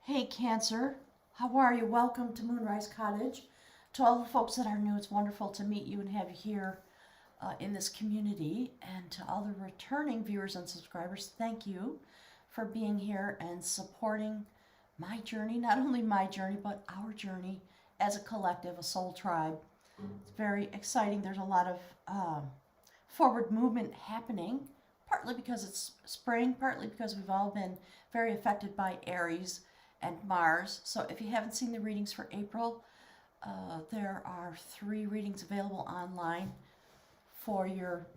Hey Cancer, how are you? Welcome to Moonrise Cottage. To all the folks that are new, it's wonderful to meet you and have you here in this community. And to all the returning viewers and subscribers, thank you for being here and supporting my journey, not only my journey, but our journey as a collective, a soul tribe. It's very exciting. There's a lot of forward movement happening, partly because it's spring, partly because we've all been very affected by Aries and Mars. So if you haven't seen the readings for April, there are 3 readings available online for your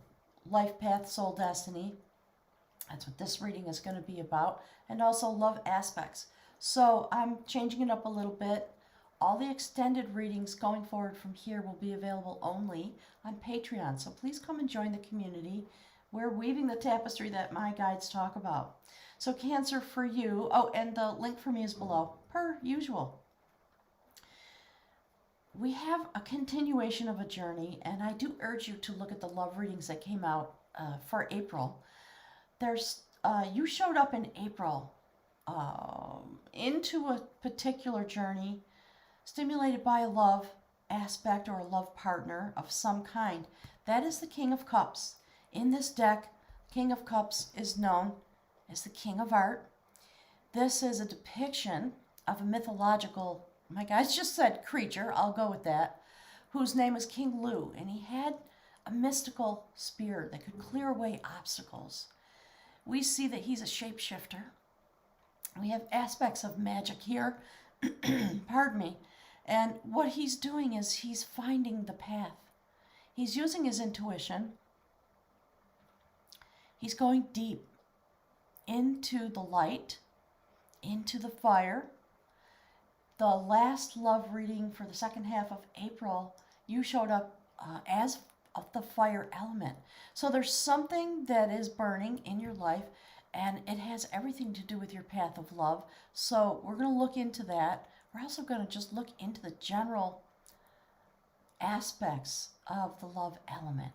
life path, soul destiny. That's what this reading is going to be about. And also love aspects. So I'm changing it up a little bit. All the extended readings going forward from here will be available only on Patreon. So please come and join the community. We're weaving the tapestry that my guides talk about. So Cancer, for you, oh, and the link for me is below, per usual. We have a continuation of a journey, and I do urge you to look at the love readings that came out for April. You showed up in April into a particular journey stimulated by a love aspect or a love partner of some kind. That is the King of Cups. In this deck, King of Cups is known as the King of Art. This is a depiction of a mythological, my guys just said creature, I'll go with that, whose name is King Lu, and he had a mystical spear that could clear away obstacles. We see that he's a shapeshifter. We have aspects of magic here, pardon me, and what he's doing is he's finding the path. He's using his intuition. He's going deep into the light, into the fire. The last love reading for the second half of April, you showed up as of the fire element. So there's something that is burning in your life, and it has everything to do with your path of love. So we're going to look into that. We're also going to just look into the general aspects of the love element.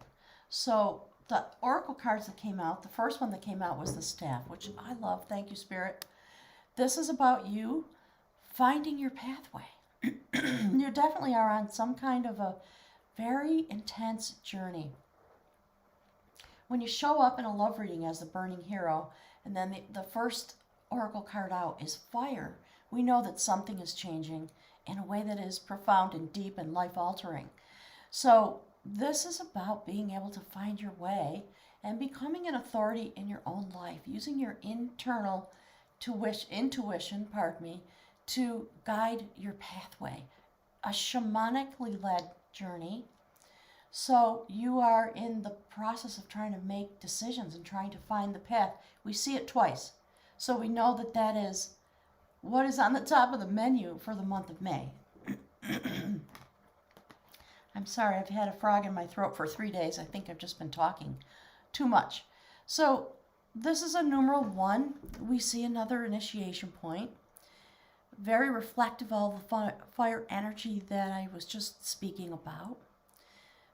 So the oracle cards that came out, the first one that came out was the staff, which I love. Thank you, Spirit. This is about you finding your pathway. You definitely are on some kind of a very intense journey. When you show up in a love reading as the burning hero, and then the first oracle card out is fire, we know that something is changing in a way that is profound and deep and life-altering. So this is about being able to find your way and becoming an authority in your own life, using your internal intuition, to guide your pathway. A shamanically led journey. So you are in the process of trying to make decisions and trying to find the path. We see it twice. So we know that that is what is on the top of the menu for the month of May. I'm sorry, I've had a frog in my throat for 3 days. I think I've just been talking too much. So this is a numeral 1. We see another initiation point. Very reflective of the fire energy that I was just speaking about.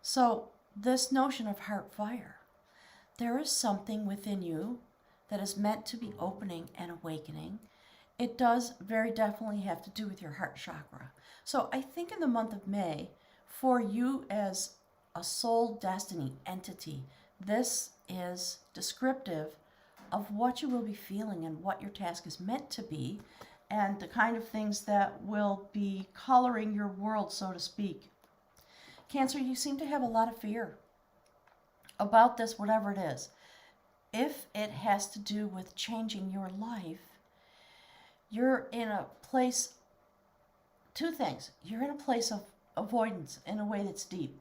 So this notion of heart fire, there is something within you that is meant to be opening and awakening. It does very definitely have to do with your heart chakra. So I think in the month of May, for you as a soul destiny entity, this is descriptive of what you will be feeling and what your task is meant to be, and the kind of things that will be coloring your world, so to speak. Cancer, you seem to have a lot of fear about this, whatever it is. If it has to do with changing your life, you're in a place, 2 things. You're in a place of avoidance in a way that's deep.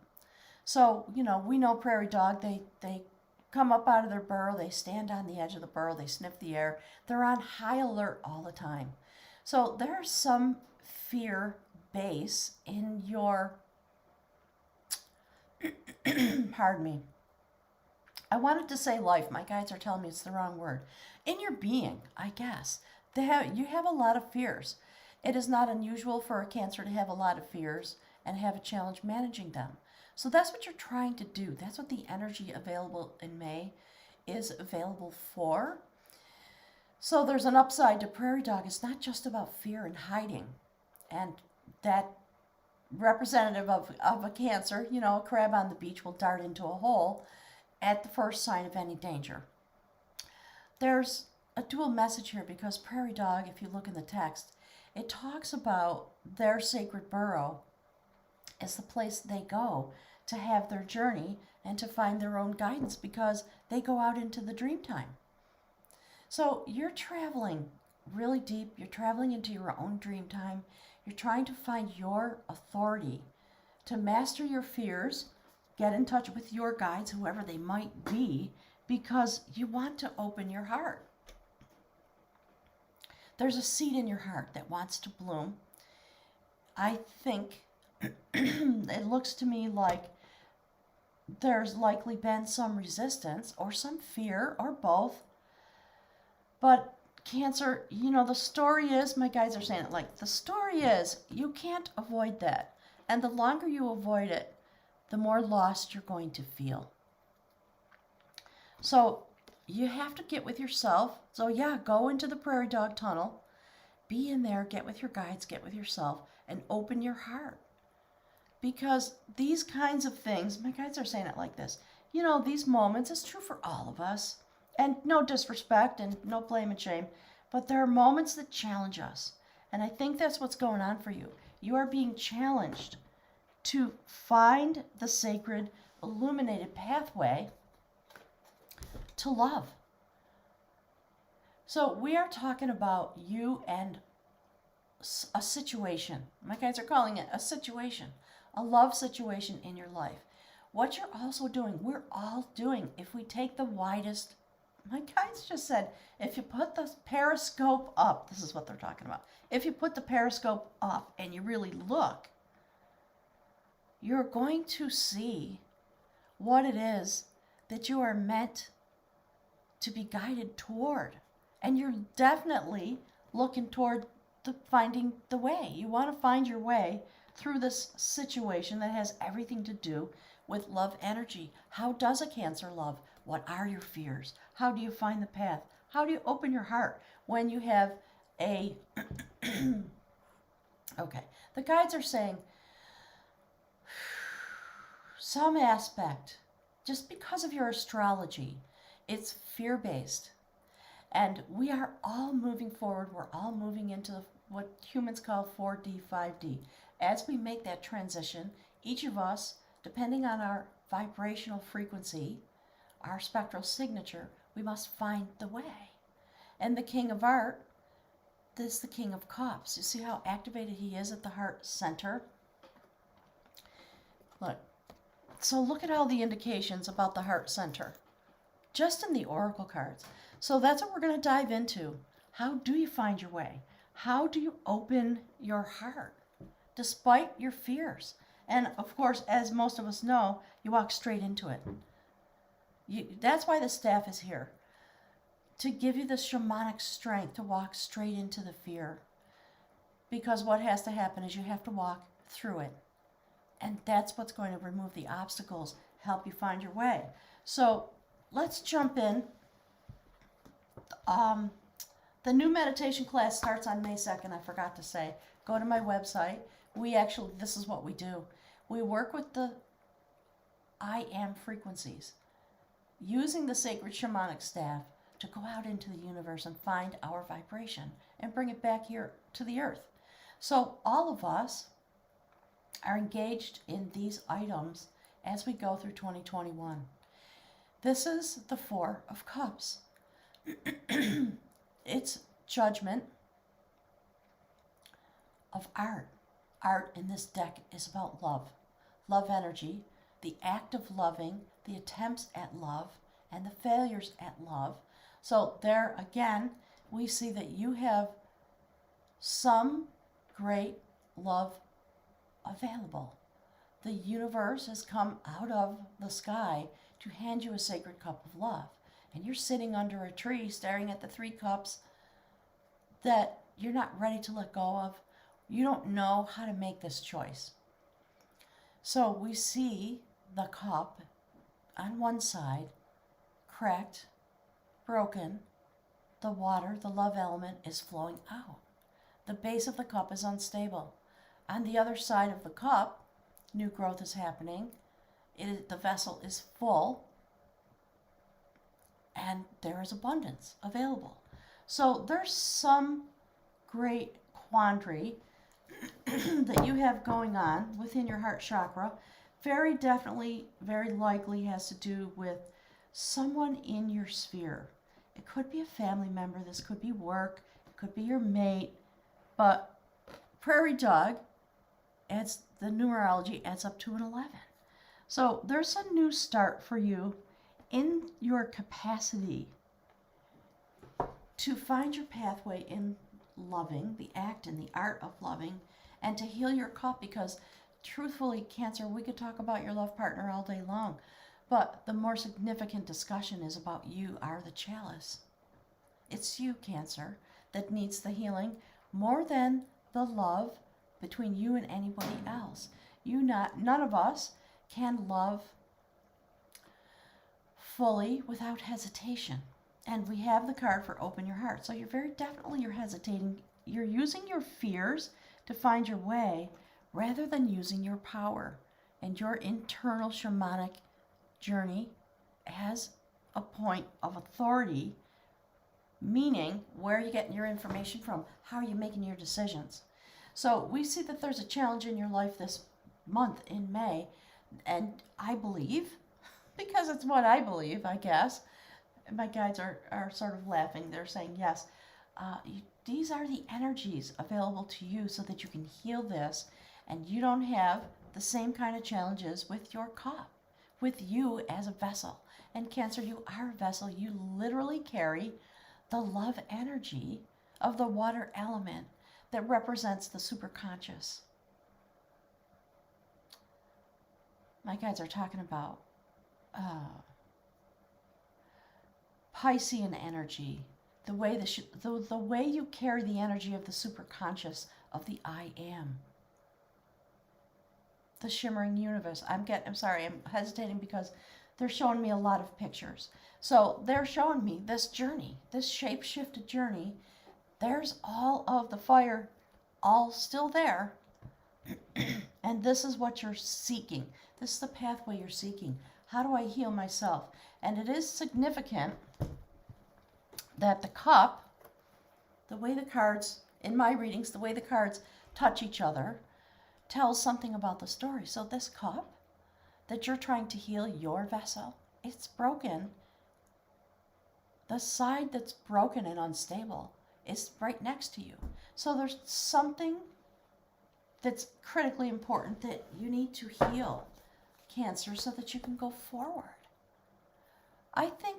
So, we know prairie dog, they come up out of their burrow, they stand on the edge of the burrow, they sniff the air. They're on high alert all the time. So there's some fear base in your, pardon me. I wanted to say life. My guides are telling me it's the wrong word. In your being, I guess. You have a lot of fears. It is not unusual for a Cancer to have a lot of fears and have a challenge managing them. So that's what you're trying to do. That's what the energy available in May is available for. So there's an upside to prairie dog. It's not just about fear and hiding. And that representative of a Cancer, you know, a crab on the beach will dart into a hole at the first sign of any danger. There's a dual message here because prairie dog, if you look in the text, it talks about their sacred burrow as the place they go to have their journey and to find their own guidance because they go out into the dream time. So you're traveling really deep. You're traveling into your own dream time. You're trying to find your authority to master your fears, get in touch with your guides, whoever they might be, because you want to open your heart. There's a seed in your heart that wants to bloom. I think it looks to me like there's likely been some resistance or some fear or both. But Cancer, you know, the story is, my guides are saying it like, the story is you can't avoid that. And the longer you avoid it, the more lost you're going to feel. So you have to get with yourself. So yeah, go into the prairie dog tunnel, be in there, get with your guides, get with yourself, and open your heart. Because these kinds of things, my guides are saying it like this, you know, these moments, it's true for all of us. And no disrespect and no blame and shame, but there are moments that challenge us. And I think that's what's going on for you. You are being challenged to find the sacred, illuminated pathway to love. So we are talking about you and a situation. My guides are calling it a situation, a love situation in your life. What you're also doing, we're all doing, if we take the widest, my guides just said, if you put the periscope up, this is what they're talking about. If you put the periscope up and you really look, you're going to see what it is that you are meant to be guided toward. And you're definitely looking toward finding the way. You want to find your way through this situation that has everything to do with love energy. How does a Cancer love? What are your fears? How do you find the path? How do you open your heart when you have a... Okay, the guides are saying some aspect, just because of your astrology, it's fear-based. And we are all moving forward. We're all moving into what humans call 4D, 5D. As we make that transition, each of us, depending on our vibrational frequency, our spectral signature, we must find the way. And the King of Art is the King of Cups. You see how activated he is at the heart center? Look. So look at all the indications about the heart center, just in the oracle cards. So that's what we're going to dive into. How do you find your way? How do you open your heart despite your fears? And of course, as most of us know, you walk straight into it. That's why the staff is here, to give you the shamanic strength to walk straight into the fear. Because what has to happen is you have to walk through it. And that's what's going to remove the obstacles, help you find your way. So let's jump in. The new meditation class starts on May 2nd, I forgot to say. Go to my website. This is what we do. We work with the I am frequencies, using the sacred shamanic staff to go out into the universe and find our vibration and bring it back here to the earth. So all of us are engaged in these items as we go through 2021. This is the Four of Cups. It's judgment of art. Art in this deck is about love. Love energy, the act of loving, the attempts at love, and the failures at love. So there again, we see that you have some great love available. The universe has come out of the sky to hand you a sacred cup of love. And you're sitting under a tree staring at the 3 cups that you're not ready to let go of. You don't know how to make this choice. So we see the cup on one side, cracked, broken, the water, the love element, is flowing out. The base of the cup is unstable. On the other side of the cup, new growth is happening. The vessel is full, and there is abundance available. So there's some great quandary that you have going on within your heart chakra. Very definitely, very likely has to do with someone in your sphere. It could be a family member, this could be work, it could be your mate, but prairie dog adds, the numerology adds up to an 11. So there's a new start for you in your capacity to find your pathway in loving, the act and the art of loving, and to heal your cup, because truthfully, Cancer, we could talk about your love partner all day long, but the more significant discussion is about you are the chalice. It's you, Cancer, that needs the healing more than the love between you and anybody else. None of us can love fully without hesitation. And we have the card for open your heart. So you're very definitely, you're hesitating. You're using your fears to find your way rather than using your power and your internal shamanic journey as a point of authority, meaning where are you getting your information from? How are you making your decisions? So we see that there's a challenge in your life this month in May, and I believe, because it's what I believe, I guess, my guides are sort of laughing. They're saying, yes, these are the energies available to you so that you can heal this, and you don't have the same kind of challenges with your cup, with you as a vessel. And Cancer, you are a vessel. You literally carry the love energy of the water element that represents the superconscious. My guides are talking about Piscean energy, the way you carry the energy of the superconscious, of the I am, the shimmering universe. I'm hesitating because they're showing me a lot of pictures. So they're showing me this journey, this shape-shifted journey. There's all of the fire, all still there. And this is what you're seeking. This is the pathway you're seeking. How do I heal myself? And it is significant that the cup, the way the cards, in my readings, the way the cards touch each other, tells something about the story. So this cup that you're trying to heal, your vessel, it's broken. The side that's broken and unstable is right next to you. So there's something that's critically important that you need to heal, Cancer, so that you can go forward. I think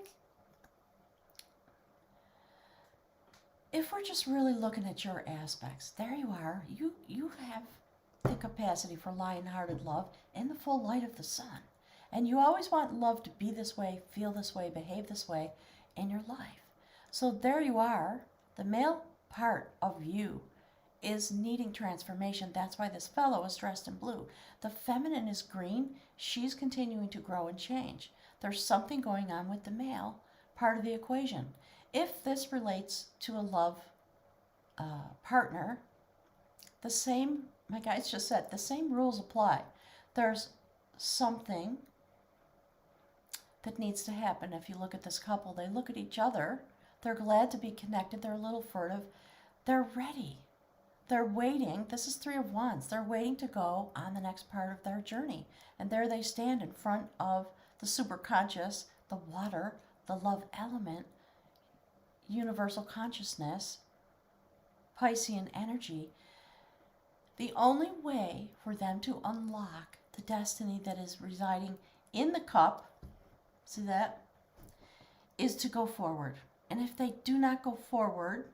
if we're just really looking at your aspects, there you are. You have the capacity for lion-hearted love in the full light of the sun. And you always want love to be this way, feel this way, behave this way in your life. So there you are. The male part of you is needing transformation. That's why this fellow is dressed in blue. The feminine is green. She's continuing to grow and change. There's something going on with the male part of the equation. If this relates to a love partner, the same, my guides just said, the same rules apply. There's something that needs to happen. If you look at this couple, they look at each other. They're glad to be connected. They're a little furtive. They're ready. They're waiting. This is 3 of Wands. They're waiting to go on the next part of their journey. And there they stand in front of the superconscious, the water, the love element, universal consciousness, Piscean energy. The only way for them to unlock the destiny that is residing in the cup, see that, is to go forward. And if they do not go forward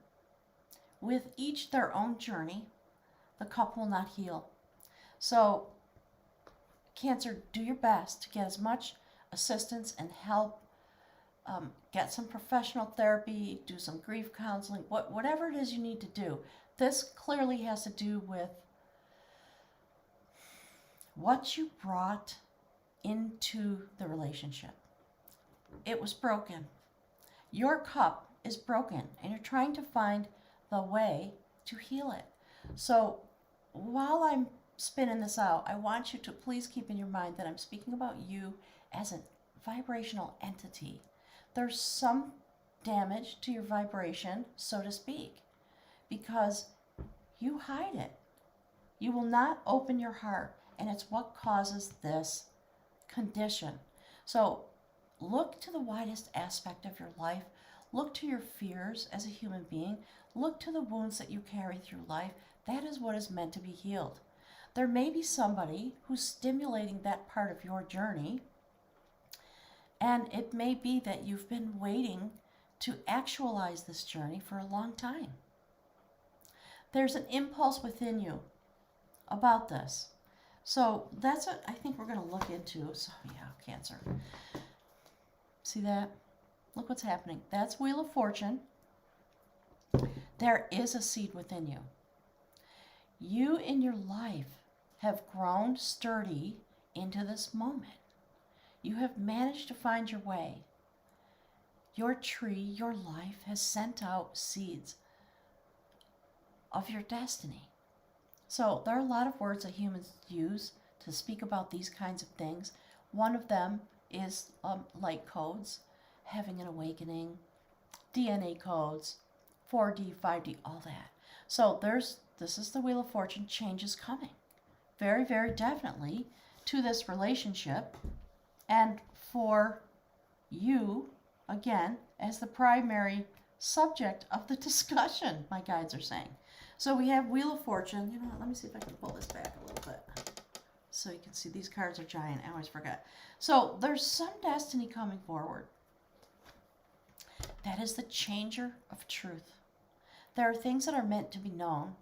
with each their own journey, the cup will not heal. So, Cancer, do your best to get as much assistance and help. Get some professional therapy, do some grief counseling, whatever it is you need to do. This clearly has to do with what you brought into the relationship. It was broken. Your cup is broken and you're trying to find the way to heal it. So while I'm spinning this out, I want you to please keep in your mind that I'm speaking about you as a vibrational entity. There's some damage to your vibration, so to speak, because you hide it. You will not open your heart, and it's what causes this condition. So look to the widest aspect of your life. Look to your fears as a human being. Look to the wounds that you carry through life. That is what is meant to be healed. There may be somebody who's stimulating that part of your journey, and it may be that you've been waiting to actualize this journey for a long time. There's an impulse within you about this. So that's what I think we're going to look into. So yeah, Cancer. See that? Look what's happening. That's Wheel of Fortune. There is a seed within you. You in your life have grown sturdy into this moment. You have managed to find your way. Your tree, your life has sent out seeds of your destiny. So there are a lot of words that humans use to speak about these kinds of things. One of them is light codes, having an awakening, DNA codes, 4D, 5D, all that. So this is the Wheel of Fortune. Change is coming. Very, very definitely to this relationship. And for you, again, as the primary subject of the discussion, my guides are saying. So we have Wheel of Fortune. You know what, let me see if I can pull this back a little bit so you can see these cards are giant. I always forget. So there's some destiny coming forward. That is the changer of truth. There are things that are meant to be known.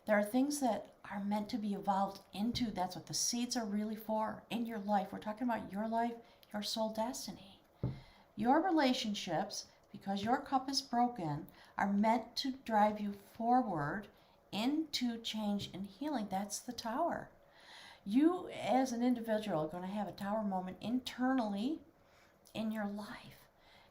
There are things that are meant to be evolved into. That's what the seeds are really for in your life. We're talking about your life, your soul destiny. Your relationships, because your cup is broken, are meant to drive you forward into change and healing. That's the Tower. You as an individual are going to have a Tower moment internally in your life.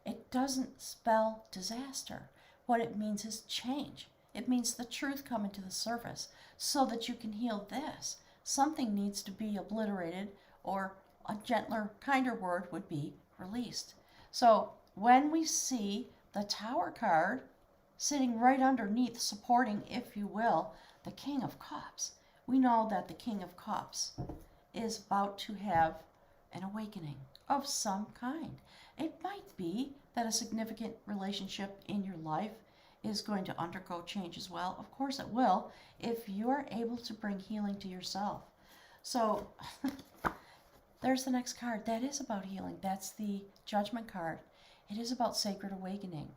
It doesn't spell disaster. What it means is change. It means the truth coming to the surface so that you can heal this. Something needs to be obliterated, or a gentler, kinder word would be released. So when we see the Tower card sitting right underneath, supporting, if you will, the King of Cups, we know that the King of Cups is about to have an awakening of some kind. It might be that a significant relationship in your life is going to undergo change as well. Of course it will, if you're able to bring healing to yourself. So there's the next card. That is about healing. That's the Judgment card. It is about sacred awakening.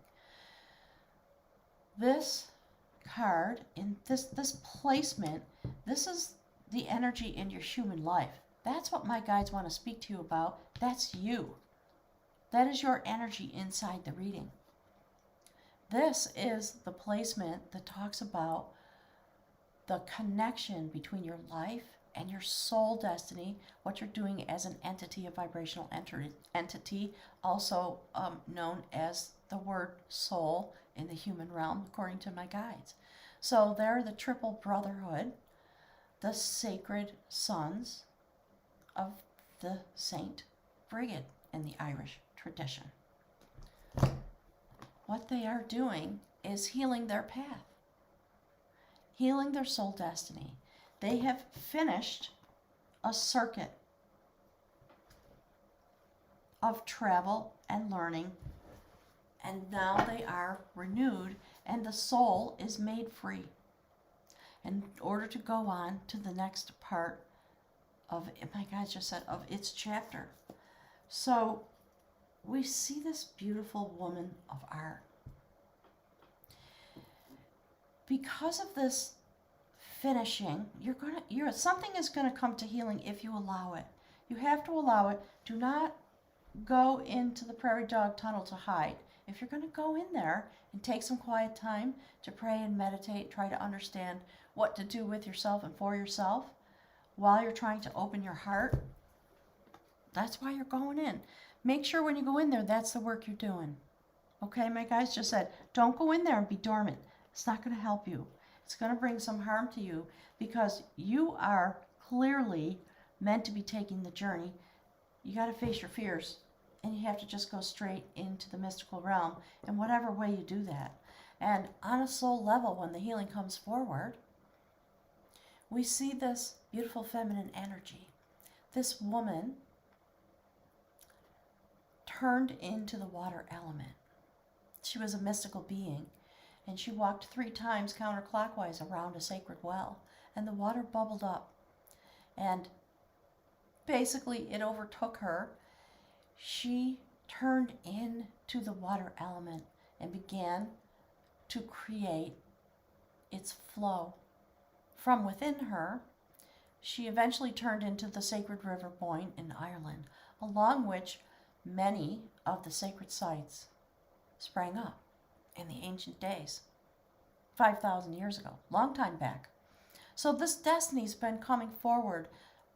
This card, in this placement, this is the energy in your human life. That's what my guides want to speak to you about. That's you. That is your energy inside the reading. This is the placement that talks about the connection between your life and your soul destiny, what you're doing as an entity, a vibrational entity, also known as the word soul in the human realm, according to my guides. So they're the Triple Brotherhood, the sacred sons of the Saint Brigid in the Irish tradition. What they are doing is healing their path, healing their soul destiny. They have finished a circuit of travel and learning, and now they are renewed, and the soul is made free in order to go on to the next part of, my guys just said, of its chapter. So we see this beautiful woman of art. Because of this finishing, something is going to come to healing if you allow it. You have to allow it. Do not go into the prairie dog tunnel to hide. If you're going to go in there and take some quiet time to pray and meditate, try to understand what to do with yourself and for yourself while you're trying to open your heart, that's why you're going in. Make sure when you go in there, that's the work you're doing. Okay, my guys just said, don't go in there and be dormant. It's not going to help you. It's going to bring some harm to you because you are clearly meant to be taking the journey. You got to face your fears and you have to just go straight into the mystical realm in whatever way you do that. And on a soul level, when the healing comes forward, we see this beautiful feminine energy. This woman turned into the water element. She was a mystical being, and she walked 3 times counterclockwise around a sacred well, and the water bubbled up. And basically, it overtook her. She turned into the water element and began to create its flow. From within her, she eventually turned into the sacred river Boyne in Ireland, along which many of the sacred sites sprang up in the ancient days, 5,000 years ago, long time back. So this destiny's been coming forward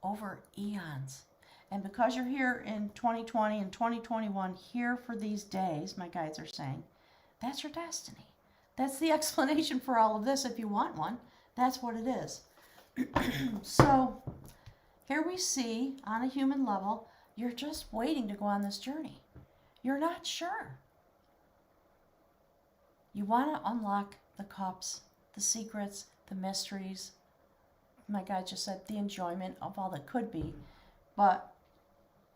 over eons. And because you're here in 2020 and 2021, here for these days, my guides are saying, that's your destiny. That's the explanation for all of this if you want one. That's what it is. So here we see, on a human level, you're just waiting to go on this journey. You're not sure. You want to unlock the cups, the secrets, the mysteries. My guide just said the enjoyment of all that could be. But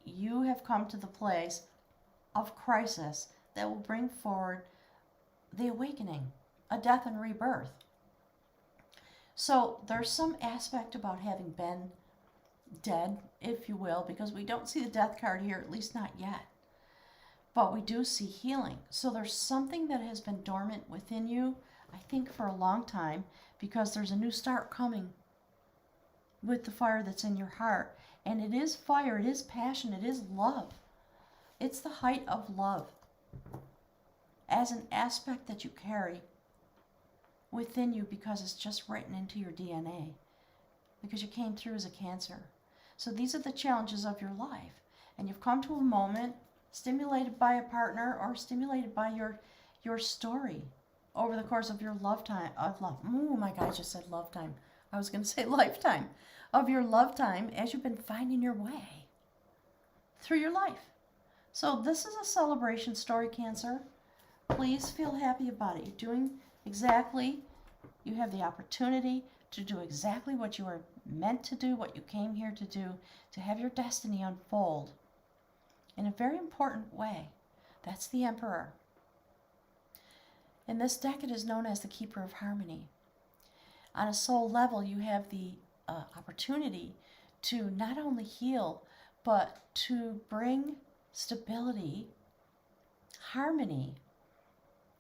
you have come to the place of crisis that will bring forward the awakening, a death and rebirth. So there's some aspect about having been dead, if you will, because we don't see the death card here, at least not yet. But we do see healing. So there's something that has been dormant within you, I think, for a long time, because there's a new start coming with the fire that's in your heart. And it is fire, it is passion, it is love. It's the height of love as an aspect that you carry within you because it's just written into your DNA, because you came through as a Cancer. So these are the challenges of your life. And you've come to a moment stimulated by a partner or stimulated by your story over the course of your lifetime. Oh my God, I just said love time. I was going to say lifetime. Of your love time as you've been finding your way through your life. So this is a celebration story, Cancer. Please feel happy about it. You're doing exactly, you have the opportunity to do exactly what you are meant to do, what you came here to do, to have your destiny unfold in a very important way. That's the Emperor. In this deck, it is known as the Keeper of Harmony. On a soul level, you have the opportunity to not only heal, but to bring stability, harmony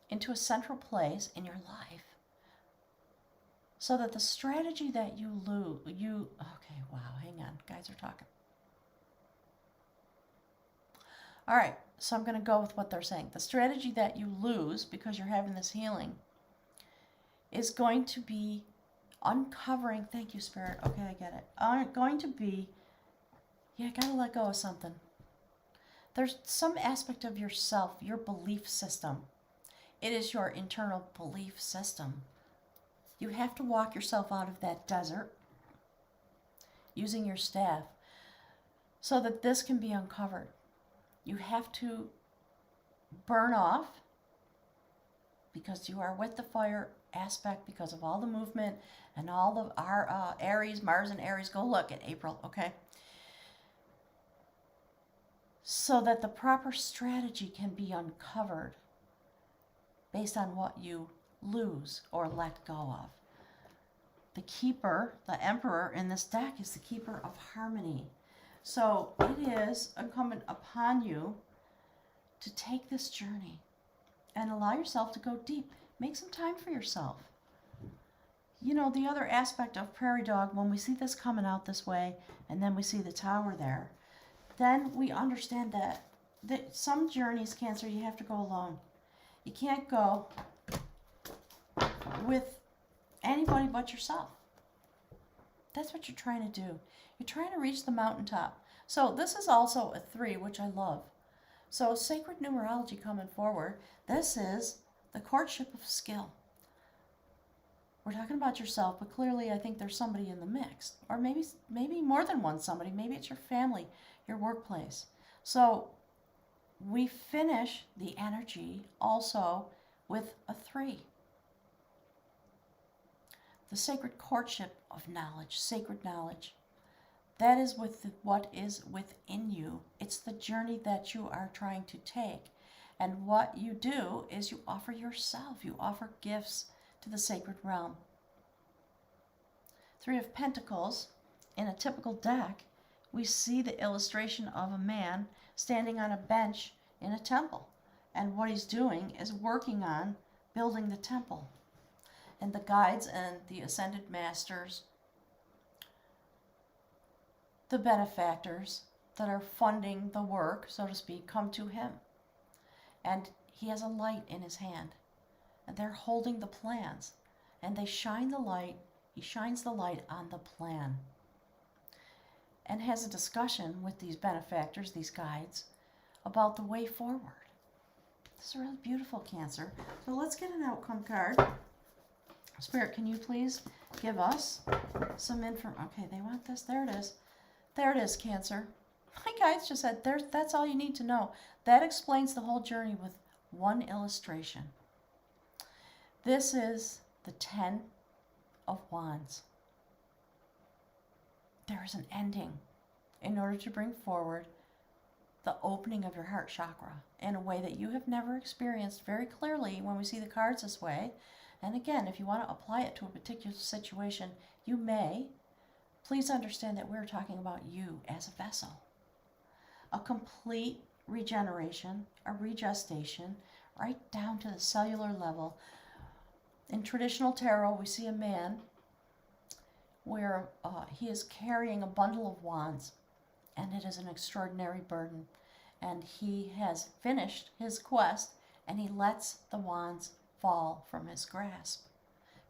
into a central place in your life, so that the strategy that okay, wow, hang on, guys are talking. All right, so I'm going to go with what they're saying. The strategy that you lose because you're having this healing is going to be uncovering, thank you, Spirit, okay, I get it, going to be, you gotta let go of something. There's some aspect of yourself, your belief system. It is your internal belief system. You have to walk yourself out of that desert using your staff so that this can be uncovered. You have to burn off, because you are with the fire aspect, because of all the movement and all of our Aries, Mars and Aries. Go look at April, okay? So that the proper strategy can be uncovered based on what you lose or let go of. The Keeper, the Emperor in this deck, is the Keeper of Harmony. So it is incumbent upon you to take this journey and allow yourself to go deep. Make some time for yourself. You know, the other aspect of Prairie Dog, when we see this coming out this way, and then we see the tower there, then we understand that some journeys, Cancer, you have to go alone. You can't go with anybody but yourself. That's what you're trying to do. You're trying to reach the mountaintop. So this is also a 3, which I love, So sacred numerology coming forward. This is the courtship of skill. We're talking about yourself, but clearly I think there's somebody in the mix. Or maybe more than one somebody. Maybe it's your family, your workplace. So we finish the energy also with a 3. The sacred courtship of knowledge, sacred knowledge. That is what is within you. It's the journey that you are trying to take. And what you do is you offer yourself. You offer gifts to the sacred realm. 3 of Pentacles. In a typical deck, we see the illustration of a man standing on a bench in a temple. And what he's doing is working on building the temple. And the guides and the ascended masters, the benefactors that are funding the work, so to speak, come to him. And he has a light in his hand. And they're holding the plans. And they shine the light. He shines the light on the plan. And has a discussion with these benefactors, these guides, about the way forward. This is really beautiful, Cancer. So let's get an outcome card. Spirit, can you please give us some information? Okay, they want this. There it is. There it is, Cancer. My guides just said, that's all you need to know. That explains the whole journey with one illustration. This is the 10 of Wands. There is an ending in order to bring forward the opening of your heart chakra in a way that you have never experienced very clearly when we see the cards this way. And again, if you want to apply it to a particular situation, you may. Please understand that we're talking about you as a vessel. A complete regeneration, a regestation, right down to the cellular level. In traditional tarot, we see a man where he is carrying a bundle of wands, and it is an extraordinary burden. And he has finished his quest, and he lets the wands fall from his grasp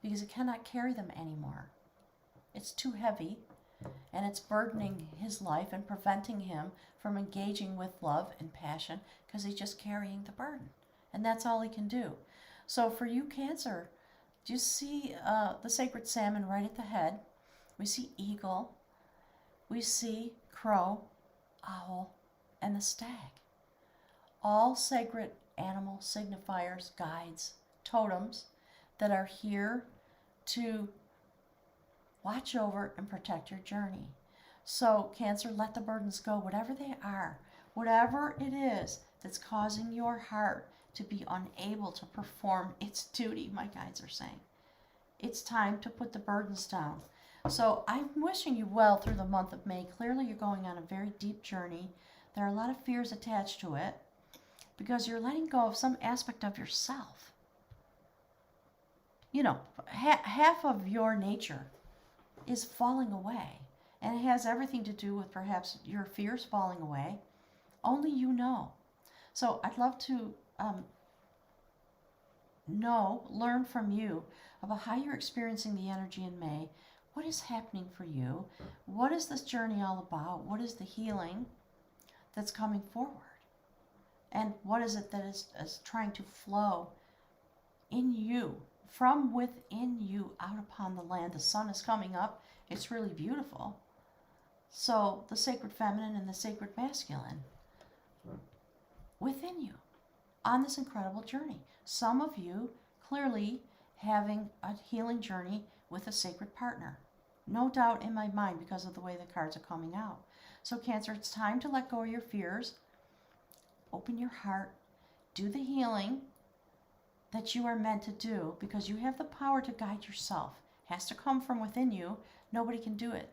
because he cannot carry them anymore. It's too heavy, and it's burdening his life and preventing him from engaging with love and passion because he's just carrying the burden, and that's all he can do. So for you, Cancer, do you see the sacred salmon right at the head? We see eagle, we see crow, owl, and the stag. All sacred animal signifiers, guides, totems that are here to watch over and protect your journey. So, Cancer, let the burdens go, whatever they are, whatever it is that's causing your heart to be unable to perform its duty, my guides are saying. It's time to put the burdens down. So I'm wishing you well through the month of May. Clearly you're going on a very deep journey. There are a lot of fears attached to it because you're letting go of some aspect of yourself. You know, half of your nature is falling away, and it has everything to do with perhaps your fears falling away. Only you know. So I'd love to learn from you about how you're experiencing the energy in May. What is happening for you? What is this journey all about? What is the healing that's coming forward? And what is it that is trying to flow in you, from within you, out upon the land? The sun is coming up. It's really beautiful. So the sacred feminine and the sacred masculine within you on this incredible journey. Some of you clearly having a healing journey with a sacred partner. No doubt in my mind because of the way the cards are coming out. So Cancer, it's time to let go of your fears. Open your heart. Do the healing that you are meant to do because you have the power to guide yourself. It has to come from within you. Nobody can do it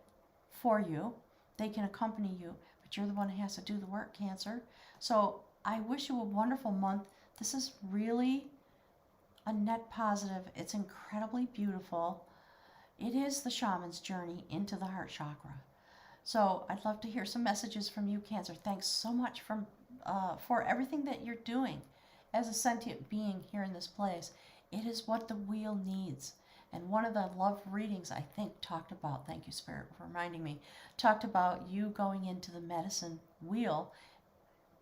for you. They can accompany you, but you're the one who has to do the work, Cancer. So I wish you a wonderful month. This is really a net positive. It's incredibly beautiful. It is the shaman's journey into the heart chakra. So I'd love to hear some messages from you, Cancer. Thanks so much for everything that you're doing as a sentient being here in this place. It is what the wheel needs. And one of the love readings, I think, talked about, thank you, Spirit, for reminding me, talked about you going into the medicine wheel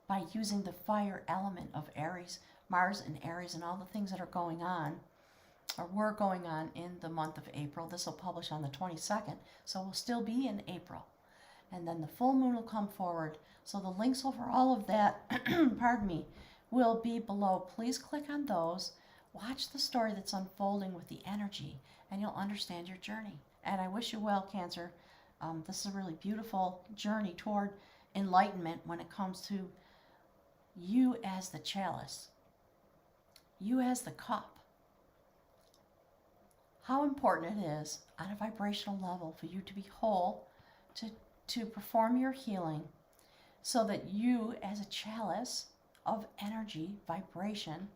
by using the fire element of Aries, Mars and Aries, and all the things that are going on, or were going on in the month of April. This will publish on the 22nd, so we'll still be in April. And then the full moon will come forward. So the links over all of that, pardon me, will be below. Please click on those. Watch the story that's unfolding with the energy, and you'll understand your journey. And I wish you well, Cancer. This is a really beautiful journey toward enlightenment when it comes to you as the chalice, you as the cup. How important it is on a vibrational level for you to be whole, to perform your healing, so that you as a chalice of energy, vibration,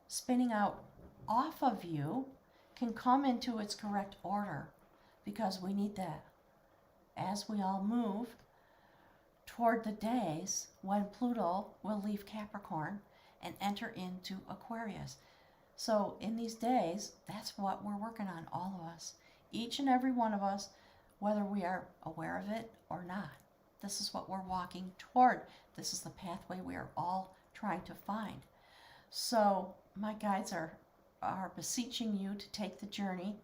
spinning out off of you, can come into its correct order, because we need that as we all move toward the days when Pluto will leave Capricorn and enter into Aquarius. So in these days, that's what we're working on, all of us, each and every one of us, whether we are aware of it or not. This is what we're walking toward. This is the pathway we are all trying to find. So my guides are beseeching you to take the journey.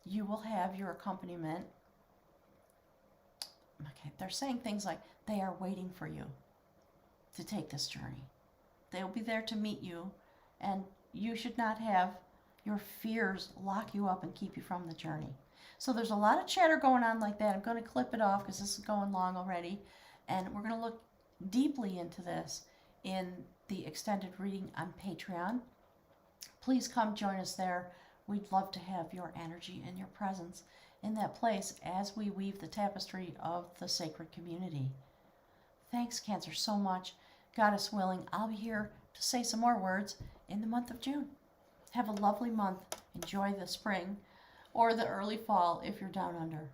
You will have your accompaniment. Okay, they're saying things like they are waiting for you to take this journey. They'll be there to meet you, and you should not have your fears lock you up and keep you from the journey. So there's a lot of chatter going on like that. I'm going to clip it off because this is going long already, and we're going to look deeply into this in the extended reading on Patreon. Please come join us there. We'd love to have your energy and your presence in that place as we weave the tapestry of the sacred community. Thanks, Cancer, so much. Goddess willing, I'll be here to say some more words in the month of June. Have a lovely month. Enjoy the spring or the early fall if you're down under.